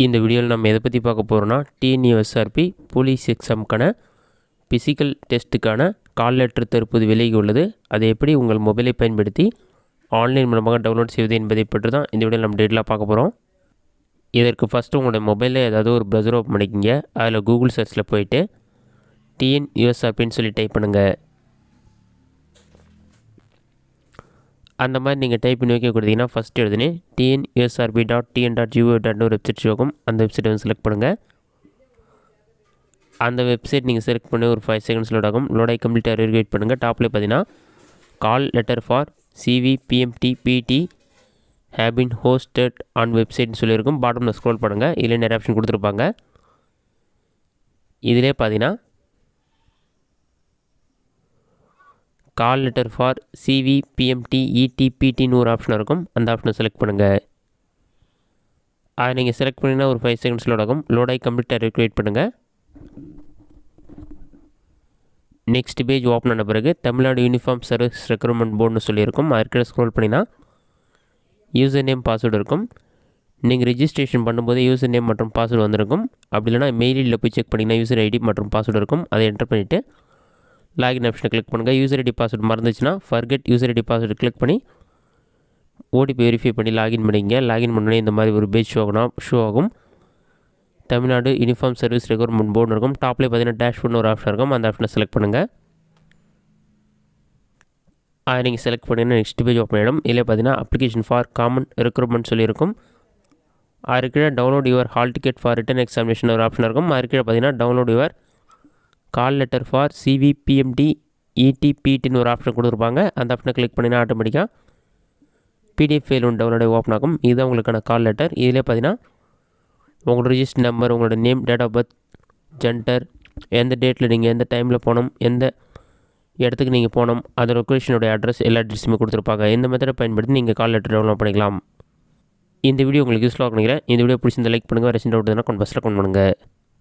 இந்த வீடியோவில் நம்ம எதை பற்றி பார்க்க போகிறோம்னா டிஎன்யூஎஸ்ஆர்பி போலீஸ் எக்ஸாமுக்கான ஃபிசிக்கல் டெஸ்ட்டுக்கான கால் லெட்டர் தற்போது விலகி உள்ளது. அதை எப்படி உங்கள் மொபைலை பயன்படுத்தி ஆன்லைன் மூலமாக டவுன்லோட் செய்வது என்பதை பற்றி தான் இந்த வீடியோவில் நம்ம டீட்டெயிலாக பார்க்க போகிறோம். இதற்கு ஃபஸ்ட்டு உங்களோட மொபைலில் ஏதாவது ஒரு ப்ரௌசர் ஓப்பன் பண்ணிக்கிங்க. அதில் கூகுள் சர்ச்சில் போயிட்டு டிஎன்யூஎஸ்ஆர்பின்னு சொல்லி டைப் பண்ணுங்கள். அந்த மாதிரி நீங்கள் டைப் பண்ணி வைக்க கொடுத்தீங்கன்னா ஃபஸ்ட்டு எழுதுனே TNUSRB.tn.gov.in ஒரு வெப்சைட் ஷோக்கும். அந்த வெப்சைட்டை வந்து செலக்ட் பண்ணுங்கள். அந்த வெப்சைட் நீங்கள் செலக்ட் பண்ணி ஒரு 5 செகண்ட்ஸ் லோட் ஆகும். லோடாகி கம்ப்ளீட்டாக வெயிட் பண்ணுங்கள். டாப்பில் பார்த்தீங்கன்னா call letter for CVPMTPT have been hosted on வெப்சைட்னு சொல்லியிருக்கும். பாட்டமில் ஸ்க்ரோல் பண்ணுங்கள். இதில் நிறைய ஆப்ஷன் கொடுத்துருப்பாங்க. இதிலே பார்த்தீங்கன்னா கால் லெட்டர் ஃபார் CVPMTETPTன்னு ஒரு ஆப்ஷன் இருக்கும். அந்த ஆப்ஷனை செலக்ட் பண்ணுங்கள். அதை நீங்கள் செலக்ட் பண்ணிங்கன்னா ஒரு 5 செகண்ட்ஸ் லோட் ஆகும். லோடாகி கம்ப்ளீட்டாக வெயிட் பண்ணுங்கள். நெக்ஸ்ட் பேஜ் ஓப்பன் ஆன பிறகு தமிழ்நாடு யூனிஃபார்ம் சர்வீஸ் ரெக்ரூட்மெண்ட் போர்டுன்னு சொல்லியிருக்கும். அதற்கிட்ட ஸ்க்ரோல் பண்ணினா யூசர் நேம் பாஸ்வேர்டு இருக்கும். நீங்கள் ரிஜிஸ்ட்ரேஷன் பண்ணும்போது யூசர் நேம் மற்றும் பாஸ்வேர்டு வந்திருக்கும். அப்படி இல்லைனா மெயிலில் போய் செக் பண்ணிங்கன்னா யூசர் ஐடி மற்றும் பாஸ்வேர்டு இருக்கும். அதை என்டர் பண்ணிவிட்டு லாகின் ஆப்ஷனை கிளிக் பண்ணுங்கள். யூசர் ஐடி பாஸ்வேர்டு மறந்துச்சுன்னா forget user ID password click பண்ணி ஓடிபி வெரிஃபை பண்ணி லாகின் பண்ணிங்க. லாகின் பண்ணி இந்த மாதிரி ஒரு பேஜ் ஷோ ஆகும். Tamil Nadu uniform service recruitment board இருக்கும். டாப்லேயே பார்த்தீங்கன்னா டேஷ்போர்ட்னு ஒரு ஆப்ஷன் இருக்கும். அந்த ஆப்ஷனை செலக்ட் பண்ணுங்கள். அதை நீங்கள் செலக்ட் பண்ணிங்கன்னா நெக்ஸ்ட் பேஜ் ஓப்பன் ஆகிடும். இதில் பார்த்தீங்கன்னா அப்ளிகேஷன் ஃபார் காமன் ரெக்ரூட்மெண்ட் சொல்லியிருக்கும். அதுக்கு download your hall ticket for written examination ஒரு ஆப்ஷன் இருக்கும். அதுக்கு பார்த்தீங்கன்னா download your call letter for CVPMTETPTன்னு ஒரு ஆப்ஷன் கொடுத்துருப்பாங்க. அந்த ஆப்ஷனை கிளிக் பண்ணினா ஆட்டோமேட்டிக்காக PDF ஃபைல் ஒன்று டவுன்லோட் ஓப்பன் ஆகும். இதுதான் உங்களுக்கான கால் லெட்டர். இதிலே பார்த்தீங்கன்னா உங்களோட ரிஜிஸ்டர் நம்பர், உங்களோட name, date of birth, gender, எந்த டேட்டில் நீங்கள் எந்த டைமில் போகணும், எந்த இடத்துக்கு நீங்கள் போகணும், அந்த லொக்கேஷனுடைய அட்ரஸ் எல்லா அட்ரஸுமே கொடுத்துருப்பாங்க. இந்த மெத்தடை பயன்படுத்தி நீங்கள் கால் லெட்டர் டவுன்லோட் பண்ணிக்கலாம். இந்த வீடியோ உங்களுக்கு யூஸ்ஃபுல்லாக நினைக்கிறேன். இந்த வீடியோ பிடிச்சிருந்த லைக் பண்ணுங்கள். வேறு சின்ன டவுட் கமெண்ட் பாக்ஸில் கமெண்ட் பண்ணுங்கள்.